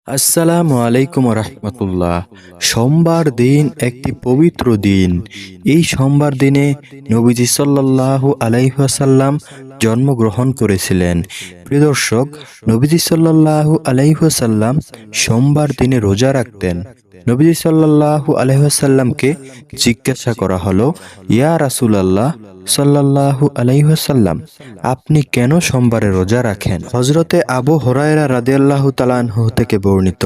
আসসালামু আলাইকুম রহমতুল্লাহ। সোমবার দিন একটি পবিত্র দিন। এই সোমবার দিনে নবীজি সাল্লাল্লাহু আলাইহি ওয়াসাল্লাম জন্মগ্রহণ করেছিলেন। প্রিয় দর্শক, নবীজি সাল্লাল্লাহু আলাইহি ওয়াসাল্লাম সোমবার দিনে রোজা রাখতেন। নবীজি সাল্লাল্লাহু আলাইহি ওয়াসাল্লামকে জিজ্ঞাসা করা হলো, ইয়া রাসূলুল্লাহ সাল্লাল্লাহু আলাইহি ওয়াসাল্লাম, আপনি কেন সোমবারে রোজা রাখেন? হযরতে আবু হুরায়রা রাদিয়াল্লাহু তাআলা আনহু থেকে বর্ণিত,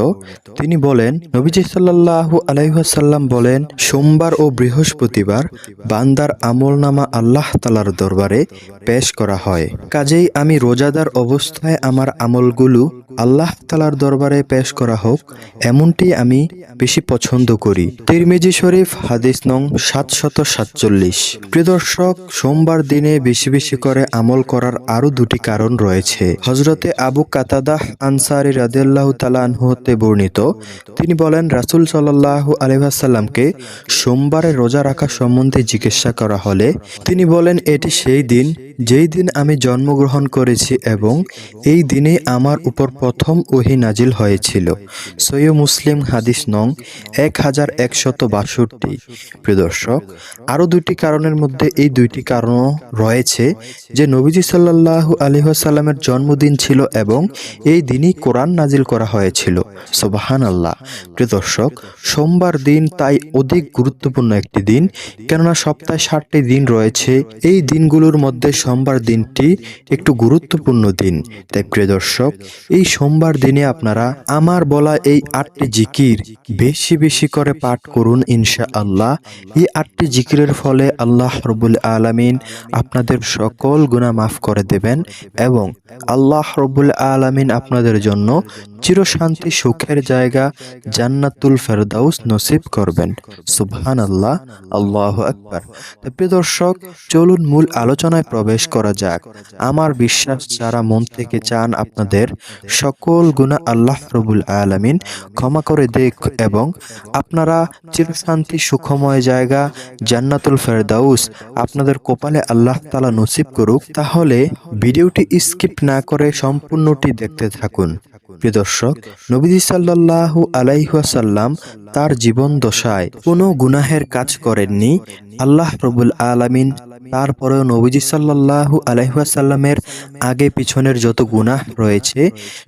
তিনি বলেন, নবীজি সাল্লাল্লাহু আলাইহি ওয়াসাল্লাম বলেন, সোমবার ও বৃহস্পতিবার বান্দার আমলনামা আল্লাহ তাআলার দরবারে পেশ করা হয়। কাজেই আমি রোজাদার অবস্থায় আমার আমলগুলো আল্লাহ তাআলার দরবারে পেশ করা হোক, এমনটি আমি বেশি পছন্দ করি। তিরমিজি শরীফ হাদিস নং 747। প্রিয় দর্শক, সোমবার দিনে বেশি বেশি করে আমল করার আরো দুটি কারণ রয়েছে। হযরতে আবু কাতাদাহ আনসারী রাদিয়াল্লাহু তাআলা আনহু হতে বর্ণিত, তিনি বলেন, রাসূল সাল্লাল্লাহু আলাইহি ওয়াসাল্লামকে সোমবারে রোজা রাখা সম্বন্ধে জিজ্ঞাসা করা হলে তিনি বলেন, এটি সেই দিন যেই দিন আমি জন্মগ্রহণ করেছি এবং এই দিনে আমার উপর প্রথম ওহী নাজিল হয়েছিল। সহিহ মুসলিম হাদিস নং 1162। প্রিয় দর্শক, আরও দুটি কারণের মধ্যে এই দুইটি কারণও রয়েছে যে নবীজি সাল্লাল্লাহু আলাইহি ওয়াসাল্লামের জন্মদিন ছিল এবং এই দিনই কোরআন নাজিল করা হয়েছিল। সুবহানাল্লাহ। প্রিয় দর্শক, সোমবার দিন তাই অধিক গুরুত্বপূর্ণ একটি দিন, কেননা সপ্তাহে 60টি দিন রয়েছে। এই দিনগুলোর মধ্যে সোমবার দিনটি একটু গুরুত্বপূর্ণ দিন। তাই প্রিয় দর্শক, এই সোমবার দিনে আপনারা আমার বলা এই 8টি জিকির বেশি বেশি করে পাঠ করুন ইনশাআল্লাহ। এই 8টি জিকিরের ফলে আল্লাহ রাব্বুল আলামিন আপনাদের সকল গুনাহ মাফ করে দেবেন এবং আল্লাহ রাব্বুল আলামিন আপনাদের জন্য চিরশান্তি সুখের জায়গা জান্নাতুল ফেরদাউস নসিব করবেন। সুবহানাল্লাহ, আল্লাহু আকবার। প্রিয় দর্শক, চলুন মূল আলোচনায় প্রবেশ করা যাক। আমার বিশ্বাস, যারা মন থেকে চান আপনাদের সকল গুনাহ আল্লাহ রাব্বুল আলামিন ক্ষমা করে দেখ এবং আপনারা চিরশান্তি সুখময় জায়গা জান্নাতুল ফেরদাউস আপনাদের কপালে আল্লাহ তাআলা নসিব করুক, তাহলে ভিডিওটি স্কিপ না করে সম্পূর্ণটি দেখতে থাকুন। প্রিয় দর্শক, নবীজি সাল্লাল্লাহু আলাইহি ওয়াসাল্লাম তার জীবন দশায় কোনো গুনাহের কাজ করেননি। আল্লাহ রাব্বুল আলামিন তারপরেও নবীজি সাল্লাল্লাহু আলাইহি ওয়াসাল্লামের আগে পিছনের যত গুনাহ রয়েছে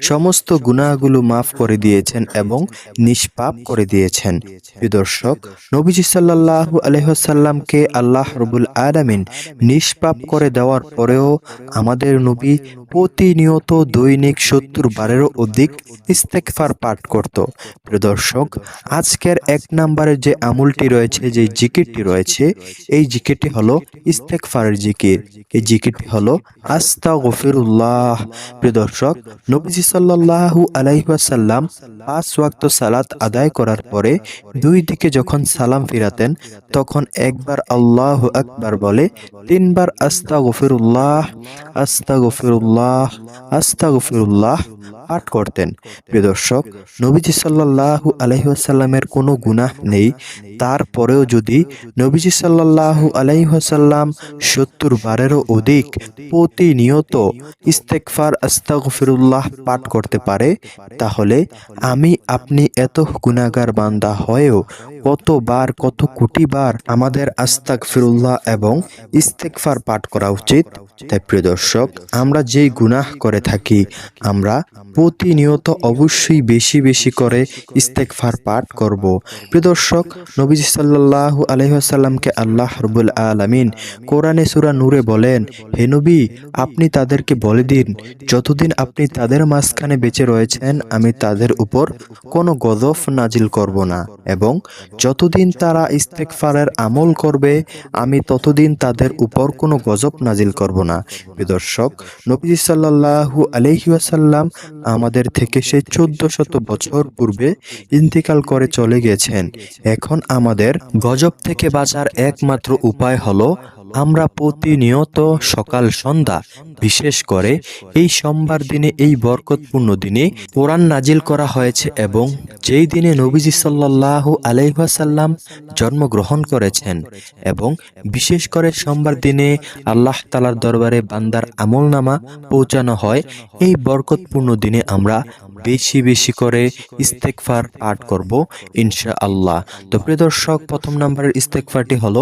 সমস্ত গুনাহগুলো মাফ করে দিয়েছেন এবং নিষ্পাপ করে দিয়েছেন। প্রিয় দর্শক, নবীজি সাল্লাল্লাহু আলাইহি ওয়াসাল্লামকে আল্লাহ রাব্বুল আলামিন নিষ্পাপ করে দেওয়ার পরেও আমাদের নবী প্রতিনিয়ত দৈনিক 70 বারেরও অধিক ইস্তেগফার পাঠ করত। প্রিয় দর্শক, আজকের 1 নম্বরের যে আমলটি রয়েছে, যে জিকিরটি রয়েছে, এই জিকিরটি হলো ইস্তেগফারের জিকির। এই জিকিরটি হলো আস্তাগফিরুল্লাহ। প্রিয় দর্শক, নবীজি সাল্লাল্লাহু আলাইহি ওয়াসাল্লাম 5 ওয়াক্ত সালাত আদায় করার পরে দুই দিকে যখন সালাম ফিরাতেন তখন একবার আল্লাহু আকবার বলে 3 বার আস্তাগফিরুল্লাহ আস্তাগফিরুল্লাহ আস্তাগফিরুল্লাহ পাঠ করতেন। প্রিয় দর্শক, নবীজি সাল্লাল্লাহু আলাইহি ওয়াসাল্লামের কোনো গুনাহ নেই, তারপরেও যদি নবীজি সাল্লাল্লাহু আলাইহি ওয়াসাল্লাম 70 বারেরও অধিক প্রতিনিয়ত ইস্তেগফার আস্তাগফিরুল্লাহ পাঠ করতে পারে, তাহলে আমি আপনি এত গুনাহগার বান্দা হয়েও কতবার, কত কোটি বার আমাদের আস্তাগফিরুল্লাহ এবং ইস্তেগফার পাঠ করা উচিত। তাই প্রিয় দর্শক, আমরা যেই গুনাহ করে থাকি আমরা প্রতিনিয়ত অবশ্যই বেশি বেশি করে ইস্তেগফার পাঠ করব। প্রিয় দর্শক, নবীজি সাল্লাল্লাহু আলাইহি ওয়াসাল্লামকে আল্লাহ রাব্বুল আলামিন কোরআনে সূরা নূরে বলেন, হে নবী, আপনি তাদেরকে বলে দিন, যতদিন আপনি তাদের মাঝখানে বেঁচে রয়েছেন আমি তাদের উপর কোনো গজব নাজিল করব না এবং যতদিন তারা ইস্তেগফারের আমল করবে আমি ততদিন তাদের উপর কোনো গজব নাজিল করব না। প্রিয় দর্শক, নবীজি সাল্লাল্লাহু আলাইহি ওয়াসাল্লাম আমাদের থেকে সেই 1400 বছর পূর্বে ইন্তিকাল করে চলে গেছেন। এখন আমাদের গজব থেকে বাঁচার একমাত্র উপায় হলো আমরা প্রতিনিয়ত সকাল সন্ধ্যা, বিশেষ করে এই সোমবার দিনে, এই বরকতপূর্ণ দিনে কোরআন নাজিল করা হয়েছে এবং যেই দিনে নবীজি সাল্লাল্লাহু আলাইহি ওয়াসাল্লাম জন্মগ্রহণ করেছেন এবং বিশেষ করে সোমবার দিনে আল্লাহ তাআলার দরবারে বান্দার আমলনামা পৌঁছানো হয়, এই বরকতপূর্ণ দিনে আমরা বেশি বেশি করে ইস্তেগফার পাঠ করব ইনশাআল্লাহ। তো প্রিয় দর্শক, প্রথম নাম্বারের ইস্তেগফারটি হলো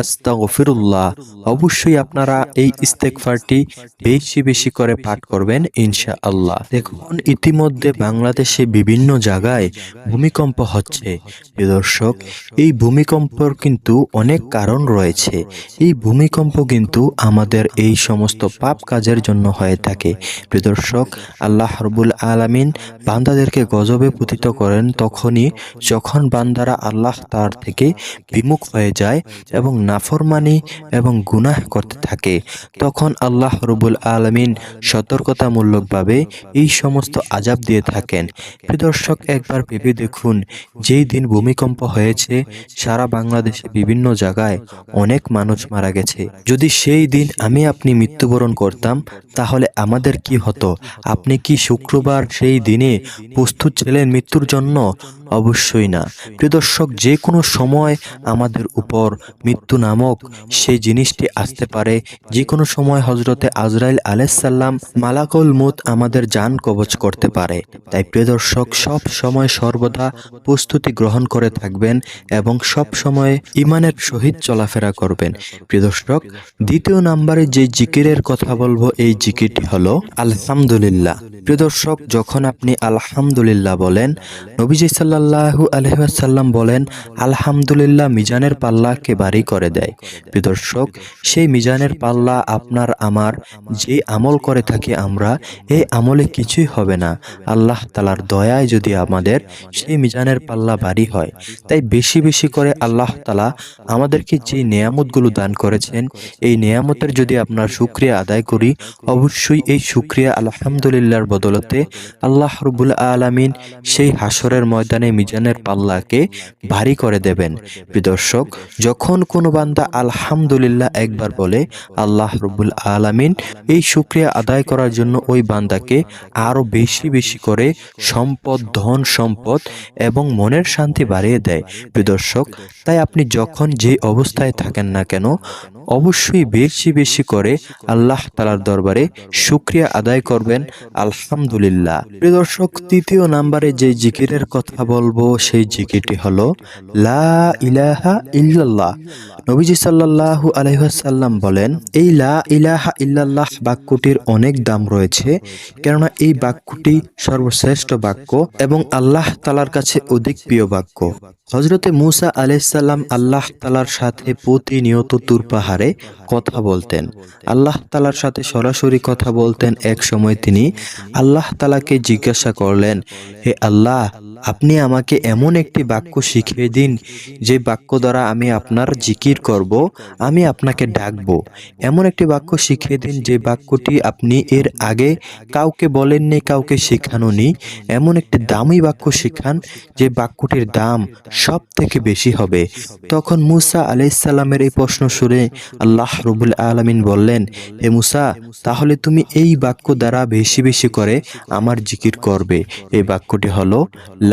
আস্তাগফিরুল্লাহ। অবশ্যই আপনারা এই ইস্তেগফারটি বেশি বেশি করে পাঠ করবেন ইনশাআল্লাহ। দেখুন, ইতিমধ্যে বাংলাদেশে বিভিন্ন জায়গায় ভূমিকম্প হচ্ছে। প্রিয় দর্শক, এই ভূমিকম্পর কিন্তু অনেক কারণ রয়েছে। এই ভূমিকম্প কিন্তু আমাদের এই সমস্ত পাপ কাজের জন্য হয়ে থাকে। প্রিয় দর্শক, আল্লাহ রাব্বুল আলামিন বান্দাদেরকে গজবে পতিত করেন তখনই যখন বান্দারা আল্লাহ তাআলা থেকে বিমুখ হয়ে যায় এবং নাফরমানি এবং গুনাহ করতে থাকে। তখন আল্লাহ রাব্বুল আলামিন সতর্কতামূলকভাবে এই সমস্ত আযাব দিয়ে থাকেন। প্রিয় দর্শক, একবার ভেবে দেখুন, যেই দিন ভূমিকম্প হয়েছে সারা বাংলাদেশে বিভিন্ন জায়গায় অনেক মানুষ মারা গেছে। যদি সেই দিন আমি আপনি মৃত্যুবরণ করতাম তাহলে আমাদের কি হতো? আপনি কি শুক্রবার সেই দিনে প্রস্তুত ছিলেন মৃত্যুর জন্য? অবশ্যই না। প্রিয় দর্শক, যে কোনো সময় আমাদের উপর মৃত্যু নামক সেই জিনিসটি আসতে পারে। যে কোনো সময় হযরতে আজরাইল আলাইহিসসালাম মালাকুল মউত আমাদের জান কবজ করতে পারে। তাই প্রিয় দর্শক, সব সময় সর্বদা প্রস্তুতি গ্রহণ করে থাকবেন এবং সব সময় ঈমানের সহিত চলাফেরা করবেন। প্রিয় দর্শক, দ্বিতীয় নম্বরে যে জিকিরের কথা বলবো, এই জিকিরটি হলো আলহামদুলিল্লাহ। প্রিয় দর্শক, যখন আপনি আলহামদুলিল্লাহ বলেন, নবীজি সাল্লাল্লাহু আলাইহি ওয়াসাল্লাম বলেন, আলহামদুলিল্লাহ মিজানের পাল্লাকে ভারী করে দেয়। প্রিয় দর্শক, সেই মিজানের পাল্লা আপনার আমার যে আমল করে থাকি আমরা, এই আমলে কিছুই হবে না। আল্লাহ তাআলার দয়ায় যদি আমাদের সেই মিজানের পাল্লা ভারী হয়। তাই বেশি বেশি করে আল্লাহ তাআলা আমাদেরকে যে নেয়ামতগুলো দান করেছেন, এই নেয়ামতের যদি আপনার শুকরিয়া আদায় করি, অবশ্যই এই শুকরিয়া আলহামদুলিল্লাহর বদলতে আল্লাহ রাব্বুল আলামিন সেই হাসরের ময়দানে মিজানের পাল্লাকে ভারী করে দেবেন। প্রিয় দর্শক, যখন কোনো বান্দা আলহামদুলিল্লাহ একবার বলে, আল্লাহ রাব্বুল আলামিন এই শুকরিয়া আদায় করার জন্য ওই বান্দাকে আরো বেশি বেশি করে সম্পদ, ধন সম্পদ এবং মনের শান্তি বাড়িয়ে দেয়। প্রিয় দর্শক, তাই আপনি যখন যে অবস্থায় থাকেন না কেন, অবশ্যই বেশি বেশি করে আল্লাহ তাআলার দরবারে শুকরিয়া আদায় করবেন আলহামদুলিল্লাহ। প্রিয় দর্শক, তৃতীয় নম্বরে যে জিকিরের কথা বলবো, সেই জিকিরটি হলো লা ইলাহা ইল্লাল্লাহ। নবীজি সাল্লাল্লাহু আলাইহি ওয়াসাল্লাম বলেন, এই লা ইলাহা ইল্লাল্লাহ বাক্যটির অনেক দাম রয়েছে, কেননা এই বাক্যটি সর্বশ্রেষ্ঠ বাক্য এবং আল্লাহ তাআলার কাছে অধিক প্রিয় বাক্য। হযরতে মূসা আলাইহিস সালাম আল্লাহ তাআলার সাথে প্রতিনিয়ত তুর পাহাড়ে কথা বলতেন। আল্লাহ তাআলার সাথে সরাসরি কথা বলতেন। এক সময় তিনি আল্লাহ তাআলাকে জিজ্ঞাসা করলেন, হে আল্লাহ, আপনি আমাকে এমন একটি বাক্য শিখিয়ে দিন যে বাক্য দ্বারা আমি আপনার জিকির করব, আমি আপনাকে ডাকবো। এমন একটি বাক্য শিখিয়ে দিন যে বাক্যটি আপনি এর আগে কাউকে বলেননি, কাউকে শেখানোনি। এমন একটি দামি বাক্য শিখান যে বাক্যটির দাম সব থেকে বেশি হবে। তখন মূসা আলাইহিস সালামের এই প্রশ্ন শুনে আল্লাহ রাব্বুল আলামিন বললেন, হে মূসা, তাহলে তুমি এই বাক্য দ্বারা বেশি বেশি করে আমার জিকির করবে। এই বাক্যটি হলো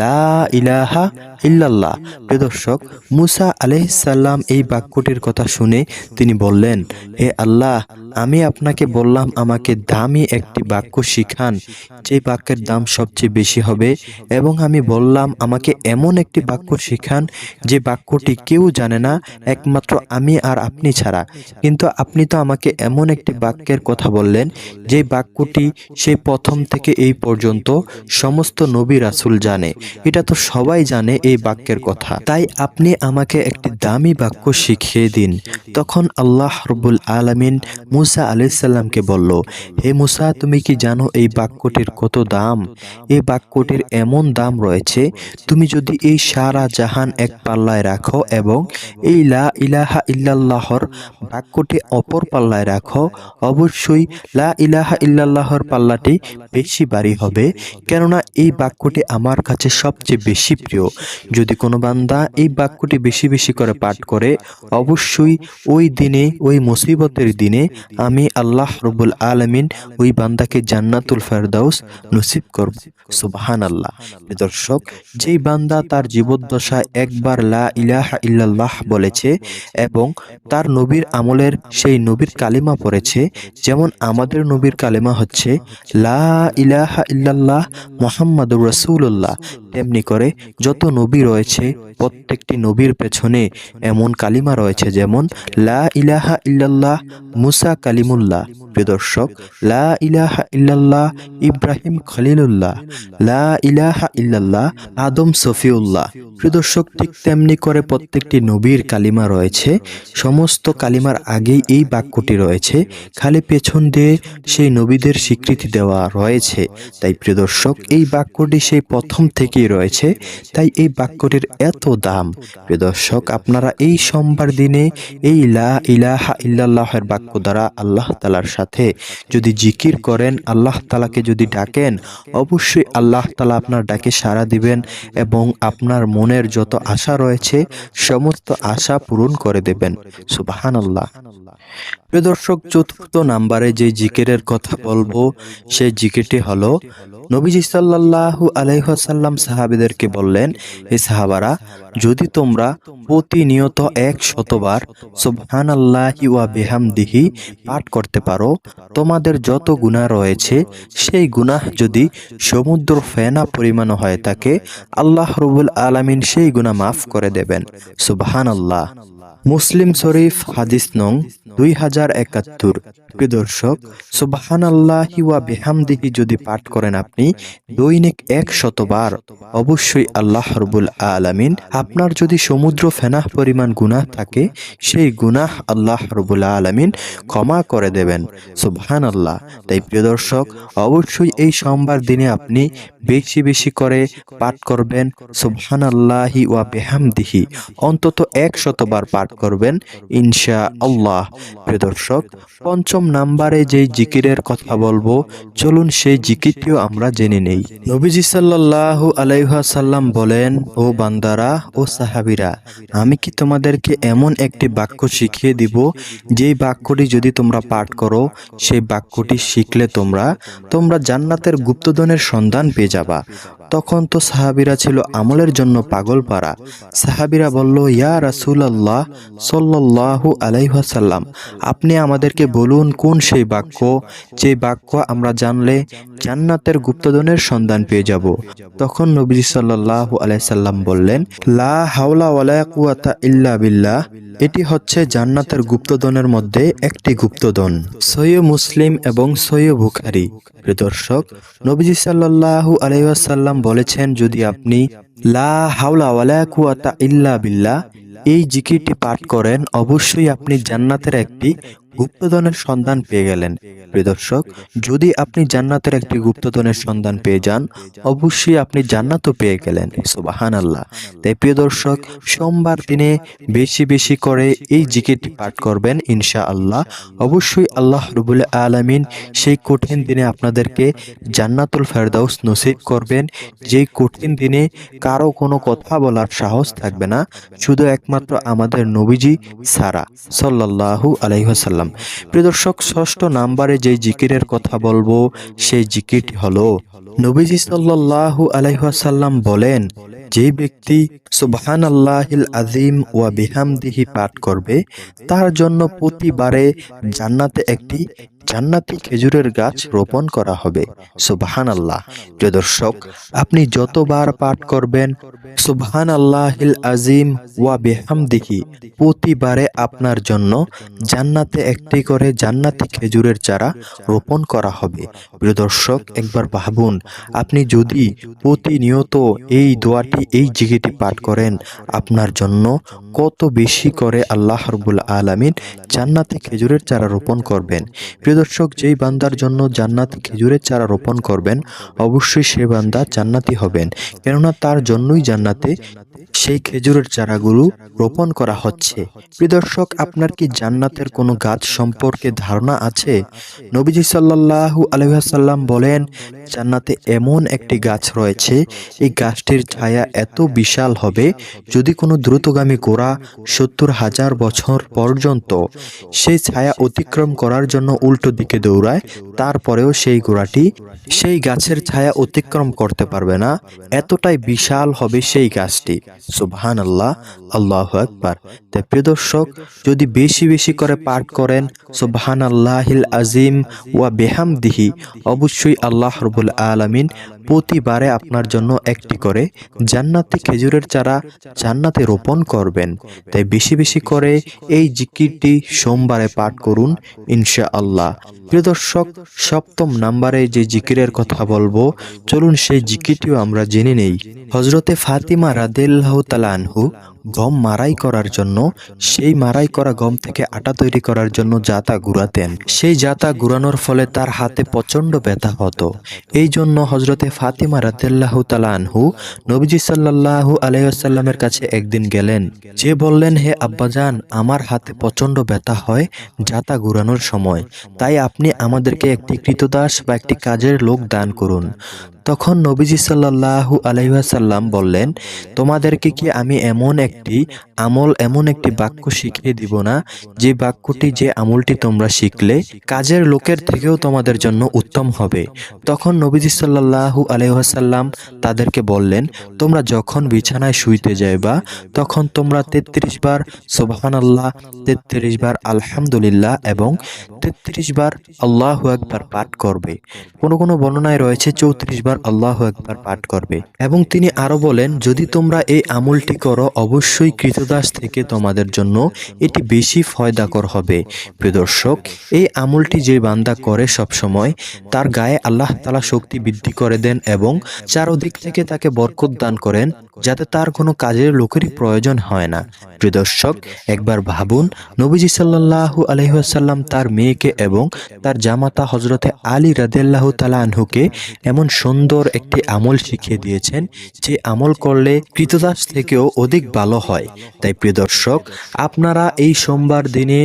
লা ইলাহা ইল্লাল্লাহ। প্রিয় দর্শক, মূসা আলাইহিস সালাম এই বাক্যটির কথা শুনে তিনি বললেন, হে আল্লাহ, আমি আপনাকে বললাম আমাকে দামি একটি বাক্য শিখান যে বাক্যের দাম সবচেয়ে বেশি হবে, এবং আমি বললাম আমাকে এমন একটি বাক্য শিখান যে বাক্যটি কেউ জানে না একমাত্র আমি আর আপনি ছাড়া। কিন্তু আপনি তো আমাকে এমন একটি বাক্যের কথা বললেন যে বাক্যটি সেই প্রথম থেকে এই পর্যন্ত সমস্ত নবী রাসূল জানে। এটা তো সবাই জানে এই বাক্যের কথা। তাই আপনি আমাকে একটি দামি বাক্য শিখিয়ে দিন। তখন আল্লাহ রাব্বুল আলামিন মূসা আলাইহিস সালামকে বলল, হে মূসা, তুমি কি জানো এই বাক্যটির কত দাম? এই বাক্যটির এমন দাম রয়েছে, তুমি যদি এই সারা জাহান এক পাল্লায় রাখো এবং এই লা ইলাহা ইল্লাল্লাহর বাক্যটি অপর পাল্লায় রাখো, অবশ্যই লা ইলাহা ইল্লাল্লাহর পাল্লাটি বেশি ভারী হবে, কেননা এই বাক্যটি আমার কাছে সবচেয়ে বেশি প্রিয়। যদি কোনো বান্দা এই বাক্যটি বেশি বেশি করে পাঠ করে, অবশ্যই ওই দিনে, ওই মুসিবতের দিনে আমি আল্লাহ রব্বুল আলামিন ওই বান্দাকে জান্নাতুল ফেরদাউস নসিব করব। সুবহানাল্লাহ। দর্শক, যেই বান্দা তার জীবদ্দশায় একবার লা ইলাহা ইল্লাল্লাহ বলেছে এবং তার নবীর আমলের সেই নবীর কালিমা পড়েছে, যেমন আমাদের নবীর কালিমা হচ্ছে লা ইলাহা ইল্লাল্লাহ মুহাম্মাদুর রাসূলুল্লাহ, তেমনি করে যত নবী রয়েছে প্রত্যেকটি নবীর পেছনে এমন কালিমা রয়েছে, যেমন লা ইলাহা ইল্লাল্লাহ মুসা কালিমুল্লাহ। প্রিয় দর্শক, লা ইলাহা ইল্লাল্লাহ ইব্রাহিম খলিলুল্লাহ, লা ইলাহা ইল্লাল্লাহ আদম সফিউল্লাহ। প্রিয় দর্শক, ঠিক তেমনি করে প্রত্যেকটি নবীর কালিমা রয়েছে। সমস্ত কালিমার আগেই এই বাক্যটি রয়েছে, খালি পেছন দিয়ে সেই নবীদের স্বীকৃতি দেওয়া রয়েছে। তাই প্রিয় দর্শক, এই বাক্যটি সেই প্রথম থেকেই রয়েছে, তাই এই বাক্যটির এত দাম। প্রিয় দর্শক, আপনারা এই সোমবার দিনে এই লা ইলাহা ইল্লাল্লাহের বাক্য দ্বারা আল্লাহ তাআলার সাথে যদি জিকির করেন, আল্লাহ তাআলাকে যদি ডাকেন, অবশ্যই আল্লাহ তাআলা আপনার ডাকে সাড়া দিবেন এবং আপনার মনের যত আশা রয়েছে সমস্ত আশা পূরণ করে দেবেন। সুবহানাল্লাহ। প্রিয় দর্শক, চতুর্থ নাম্বারে যে জিকিরের কথা বলবো সেই জিকিরটি হলো, নবীজি সাল্লাল্লাহু আলাইহি ওয়াসাল্লাম সাহাবীদেরকে বললেন, হে সাহাবারা, যদি তোমরা প্রতিনিয়ত 100 বার সুবহানাল্লাহি ওয়া বিহামদিহি পাঠ করতে পারো, তোমাদের যত গুনাহ রয়েছে সেই গুনাহ যদি সমুদ্র ফেনা পরিমাণ হয়ে থাকে, আল্লাহ রাব্বুল আলামিন সেই গুনাহ মাফ করে দেবেন। সুবহানাল্লাহ। মুসলিম শরীফ হাদিস নং 2071। প্রিয় দর্শক, সুবহানাল্লাহি ওয়া বিহামদিহি যদি পাঠ করেন আপনি দৈনিক 100 বার, অবশ্যই আল্লাহ রাব্বুল আলামিন আপনার যদি সমুদ্র ফেনাহ পরিমাণ গুনাহ থাকে সেই গুনাহ আল্লাহ রাব্বুল আলামিন ক্ষমা করে দেবেন। সুবহানাল্লাহ। তাই প্রিয় দর্শক, অবশ্যই এই সোমবার দিনে আপনি বেশি বেশি করে পাঠ করবেন সুবহানাল্লাহি ওয়া বিহামদিহি, অন্তত 100 বার পাঠ করবেন ইনশাআল্লাহ। প্রিয় দর্শক, পঞ্চম নাম্বারে যেই জিকিরের কথা বলবো, চলুন সেই জিকিরটিও আমরা জেনে নেই। নবীজি সাল্লাল্লাহু আলাইহি ওয়াসাল্লাম বলেন, ও বান্দারা ও সাহাবীরা, আমি কি তোমাদেরকে এমন একটি বাক্য শিখিয়ে দিব, যেই বাক্যটি যদি তোমরা পাঠ করো, সেই বাক্যটি শিখলে তোমরা জান্নাতের গুপ্তধনের সন্ধান পেয়ে যাবা। তখন তো সাহাবীরা ছিল আমলের জন্য পাগল পারা। সাহাবীরা বলল, ইয়া রাসূলুল্লাহ সাল্লাল্লাহু আলাইহি ওয়াসাল্লাম, আপনি আমাদেরকে বলুন কোন সেই বাক্য, যে বাক্য আমরা জানলে জান্নাতের গুপ্তধনের সন্ধান পেয়ে যাব। তখন নবী সাল্লাল্লাহু আলাইহি সাল্লাম বললেন, লা হাওলা ওয়ালা কুওয়াতা ইল্লা বিল্লাহ, এটি হচ্ছে জান্নাতের গুপ্তধনের মধ্যে একটি গুপ্তধন। সহিহ মুসলিম এবং সহিহ বুখারী। প্রিয় দর্শক, নবীজি সাল্লাল্লাহু আলাইহি ওয়াসাল্লাম বলেছেন, যদি আপনি লা হাওলা ওয়ালা কুওয়াতা ইল্লা বিল্লাহ এই জিকিরটি পাঠ করেন, অবশ্যই আপনি জান্নাতের একটি গুপ্তধনের সন্ধান পেয়ে গেলেন। প্রিয় দর্শক, যদি আপনি জান্নাতের একটি গুপ্তধনের সন্ধান পেয়ে যান, অবশ্যই আপনি জান্নাতও পেয়ে গেলেন। সুবহানাল্লাহ। তাই প্রিয় দর্শক, সোমবার দিনে বেশি বেশি করে এই জিকিরটি পাঠ করবেন ইনশাআল্লাহ। অবশ্যই আল্লাহ রাব্বুল আলামিন সেই কঠিন দিনে আপনাদেরকে জান্নাতুল ফেরদাউস নসিব করবেন, যেই কঠিন দিনে কারো কোনো কথা বলার সাহস থাকবে না, শুধু একমাত্র আমাদের নবীজি ছাড়া সাল্লাল্লাহু আলাইহি ওয়াসাল্লাম। প্রিয় দর্শক, ষষ্ঠ নাম্বারে যে জিকিরের কথা বলবো সেই জিকিরটি হলো, নবীজি সাল্লাল্লাহু আলাইহি ওয়াসাল্লাম বলেন, যে ব্যক্তি সুবহানাল্লাহিল আযীম ওয়া বিহামদিহি পাঠ করবে, তার জন্য প্রতিবারে জান্নাতে একটি জান্নাতি খেজুরের গাছ রোপণ করা হবে। সুবহানাল্লাহ। প্রিয় দর্শক, আপনি যতবার পাঠ করবেন সুবহানাল্লাহিল আযীম ওয়া বিহামদিহি, প্রতিবারে আপনার জন্য জান্নাতে একটি করে জান্নাতি খেজুরের চারা রোপণ করা হবে। প্রিয় দর্শক, একবার ভাবুন, আপনি যদি প্রতিনিয়ত এই দোয়াটি, এই জিকিরটি পাঠ করেন, আপনার জন্য কত বেশি করে আল্লাহ রাব্বুল আলামিন জান্নাতে খেজুরের চারা রোপণ করবেন। প্রিয় প্রিয় দর্শক, যেই বান্দার জন্য জান্নাতি খেজুরের চারা রোপণ করবেন অবশ্যই সে বান্দা জান্নাতি হবেন, কেননা তার জন্যই জান্নাতে সেই খেজুরের চারাগুলো রোপণ করা হচ্ছে। প্রিয় দর্শক, আপনার কি জান্নাতের কোনো গাছ সম্পর্কে ধারণা আছে? নবীজি সাল্লাল্লাহু আলাইহি ওয়াসাল্লাম বলেন, জান্নাতে এমন একটি গাছ রয়েছে, এই গাছটির ছায়া এত বিশাল হবে, যদি কোনো দ্রুতগামী ঘোড়া 70,000 বছর পর্যন্ত সেই ছায়া অতিক্রম করার জন্য উল্টো দিকে দৌড়ায়, তারপরেও সেই ঘোড়াটি সেই গাছের ছায়া অতিক্রম করতে পারবে না, এতটাই বিশাল হবে সেই গাছটি। সুবহানাল্লাহ, আল্লাহু আকবার। তাই প্রিয় দর্শক, যদি বেশি বেশি করে পাঠ করেন সুবহানাল্লাহিল আজিম ওয়া বিহামদিহি, অবশ্যই আল্লাহ রাব্বুল আলামিন প্রতিবারে আপনার জন্য একটি করে জান্নাতি খেজুরের চারা জান্নাতে রোপণ করবেন। তাই বেশি বেশি করে এই জিকিরটি সোমবারে পাঠ করুন ইনশাআল্লাহ। প্রিয় দর্শক, 7ম নম্বরে যে জিকিরের কথা বলবো, চলুন সেই জিকিরটিও আমরা জেনে নেই। হযরতে ফাতিমা রাদিয়াল্লাহু তাআলা আনহু গম মাড়াই করার জন্য সেই মাড়াই করা গম থেকে আটা তৈরি করার জন্য জাতা ঘুরাতেন। সেই জাতা ঘুরানোর ফলে তার হাতে প্রচন্ড ব্যথা হতো। এই জন্য হযরতে ফাতিমা রাদিয়াল্লাহু তাআলা আনহু নবীজি সাল্লাল্লাহু আলাইহি ওয়াসাল্লামের কাছে একদিন গেলেন, যে বললেন, হে আব্বাজান, আমার হাতে প্রচন্ড ব্যথা হয় জাতা ঘুরানোর সময়, তাই আপনি আমাদেরকে একটি কৃতদাস বা একটি কাজের লোক দান করুন। তখন নবীজি সাল্লাল্লাহু আলাইহি ওয়াসাল্লাম বললেন, তোমাদেরকে কি আমি এমন একটি বাক্য শিখিয়ে দিব না, যে বাক্যটি, যে আমলটি তোমরা শিখলে কাজের লোকের থেকেও তোমাদের জন্য উত্তম হবে। তখন নবীজি সাল্লাল্লাহু আলাইহি ওয়াসাল্লাম তাদেরকে বললেন, তোমরা যখন বিছানায় শুইতে যাইবা তখন তোমরা 33 বার সুবহানাল্লাহ, 33 বার আলহামদুলিল্লাহ এবং 33 বার আল্লাহু আকবার পাঠ করবে। কোনো কোনো বর্ণনায় রয়েছে 34 বার আল্লাহু আকবার পাঠ করবে। এবং তিনি আরো বলেন, যদি তোমরা এই আমলটি করো অবশ্যই কৃতদাস থেকে তোমাদের জন্য এটি বেশি ফায়দাকর হবে। প্রিয় দর্শক, এই আমলটি যে বান্দা করে সব সময়, তার গায়ে আল্লাহ তাআলা শক্তি বৃদ্ধি করে দেন এবং চারদিক থেকে তাকে বরকত দান করেন, যাতে তার কোনো কাজের লোকেরই প্রয়োজন হয় না। প্রিয় দর্শক, একবার ভাবুন, নবীজি সাল্লাল্লাহু আলাইহি ওয়াসাল্লাম তার মেয়েকে এবং তার জামাতা হযরতে আলী রাদিয়াল্লাহু তাআলা আনহুকে এমন সুন্দর একটি আমল শিখিয়ে দিয়েছেন, যে আমল করলে কৃতদাস থেকেও অধিক ভালো হয়। তাই প্রিয় দর্শক, আপনারা এই সোমবার দিনে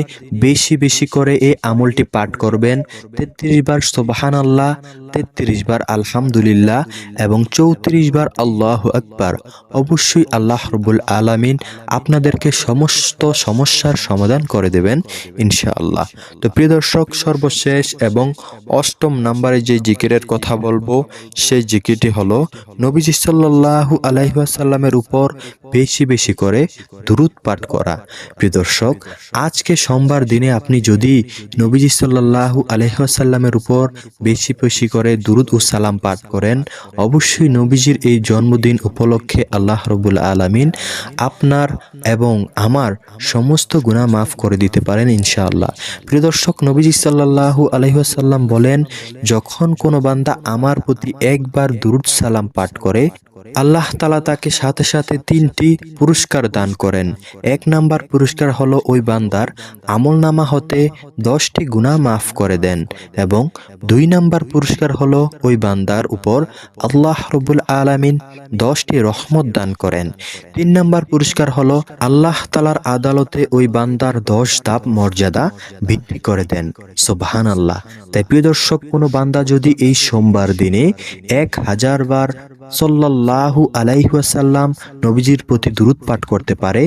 বেশি বেশি করে এই আমলটি পাঠ করবেন। 33 বার সুবহানাল্লাহ, 33 বার আলহামদুলিল্লাহ এবং 34 বার আল্লাহু আকবার। অবশ্যই আল্লাহ রাব্বুল আলামিন আপনাদেরকে সমস্ত সমস্যার সমাধান করে দেবেন ইনশাআল্লাহ। তো প্রিয় দর্শক, সর্বশেষ এবং 8ম নম্বরে যে জিকিরের কথা বলবো, সেই জিকিরটি হলো নবীজি সাল্লাল্লাহু আলাইহি ওয়াসাল্লামের উপর বেশি বেশি করে দুরূদ পাঠ করা। প্রিয় দর্শক, আজকে সোমবার দিনে আপনি যদি নবীজি সাল্লাল্লাহু আলাইহি ওয়াসাল্লামের উপর বেশি বেশি করে দুরূদ ও সালাম পাঠ করেন, অবশ্যই নবীজির এই জন্মদিন উপলক্ষে আল্লাহ রাব্বুল আলামিন আপনার এবং আমার সমস্ত গুনাহ মাফ করে দিতে পারেন ইনশাআল্লাহ। প্রিয় দর্শক, নবীজি সাল্লাল্লাহু আলাইহি ওয়াসাল্লাম বলেন, যখন কোনো বান্দা আমার প্রতি একবার দুরূদ সালাম পাঠ করে, আল্লাহ তাআলা তাকে সাথে সাথে 3টি পুরস্কার দান করেন। 1 নাম্বার পুরস্কার হলো ওই বান্দার আমলনামা হতে 10টি গুনাহ মাফ করে দেন, এবং 2 নাম্বার পুরস্কার হলো ওই বান্দার উপর আল্লাহ রাব্বুল আলামিন 10টি রহমত দান করেন। 3 নাম্বার পুরস্কার হলো আল্লাহ তাআলার আদালতে ওই বান্দার 10 ধাপ মর্যাদা বৃদ্ধি করে দেন। সুবহানাল্লাহ। তাই প্রিয় দর্শক, কোনো বান্দা যদি এই সোমবার দিনে 1000 বার সাল্লাল্লাহু আলাইহি ওয়াসাল্লাম নবীজির প্রতি দুরূদ পাঠ করতে পারে,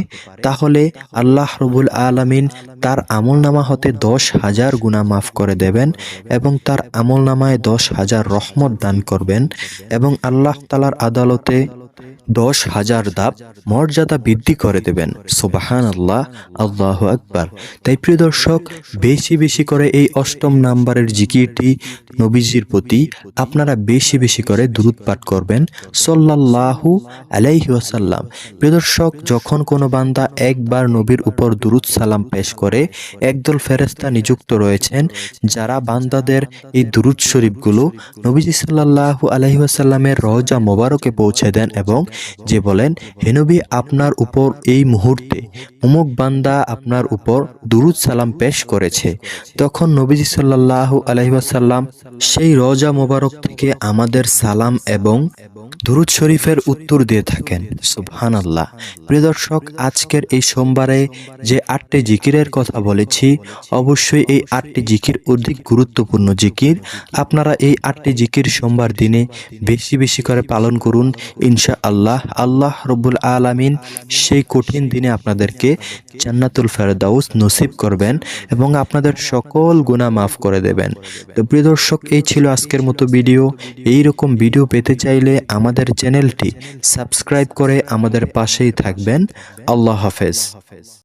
তাহলে আল্লাহ রাব্বুল আলামিন তার আমলনামা হতে 10,000 গুনাহ মাফ করে দেবেন এবং তার আমলনামায় 10,000 রহমত দান করবেন, এবং আল্লাহ তাআলার আদালতে 10,000 ধাপ মর্যাদা বৃদ্ধি করে দেবেন। সুবহানাল্লাহ, আল্লাহু আকবার। তাই প্রিয় দর্শক, বেশি বেশি করে এই 8ম নাম্বারের জিকিরটি নবীজির প্রতি আপনারা বেশি বেশি করে দুরূদ পাঠ করবেন সাল্লাল্লাহু আলাইহি ওয়াসাল্লাম। প্রিয় দর্শক, যখন কোনো বান্দা একবার নবীর উপর দুরূদ সালাম পেশ করে, একদল ফেরেশতা নিযুক্ত রয়েছেন, যারা বান্দাদের এই দুরূদ শরীফগুলো নবীজি সাল্লাল্লাহু আলাইহি ওয়াসাল্লামের রওজা মোবারকে পৌঁছে দেন এবং যে বলেন, হে নবী, আপনার উপর এই মুহূর্তে অমুক বান্দা আপনার উপর দুরুদ সালাম পেশ করেছে। তখন নবীজি সাল্লাল্লাহু আলাইহি ওয়াসাল্লাম সেই রওজা মোবারক থেকে আমাদের সালাম এবং দুরুদ শরীফের উত্তর দিয়ে থাকেন। সুবহানাল্লাহ। প্রিয় দর্শক, আজকের এই সোমবারে যে 8টি জিকিরের কথা বলেছি, অবশ্যই এই 8টি জিকির অধিক গুরুত্বপূর্ণ জিকির। আপনারা এই 8টি জিকির সোমবার দিনে বেশি বেশি করে পালন করুন। ইনশাআল্লাহ আল্লাহ রব্বুল আলামিন সেই কঠিন দিনে আপনাদেরকে জান্নাতুল ফেরদাউস নসিব করবেন এবং আপনাদের সকল গুনাহ মাফ করে দেবেন। তো প্রিয় দর্শক, এই ছিল আজকের মতো ভিডিও। এই রকম ভিডিও পেতে চাইলে আমাদের চ্যানেলটি সাবস্ক্রাইব করে আমাদের পাশেই থাকবেন। আল্লাহ হাফেজ।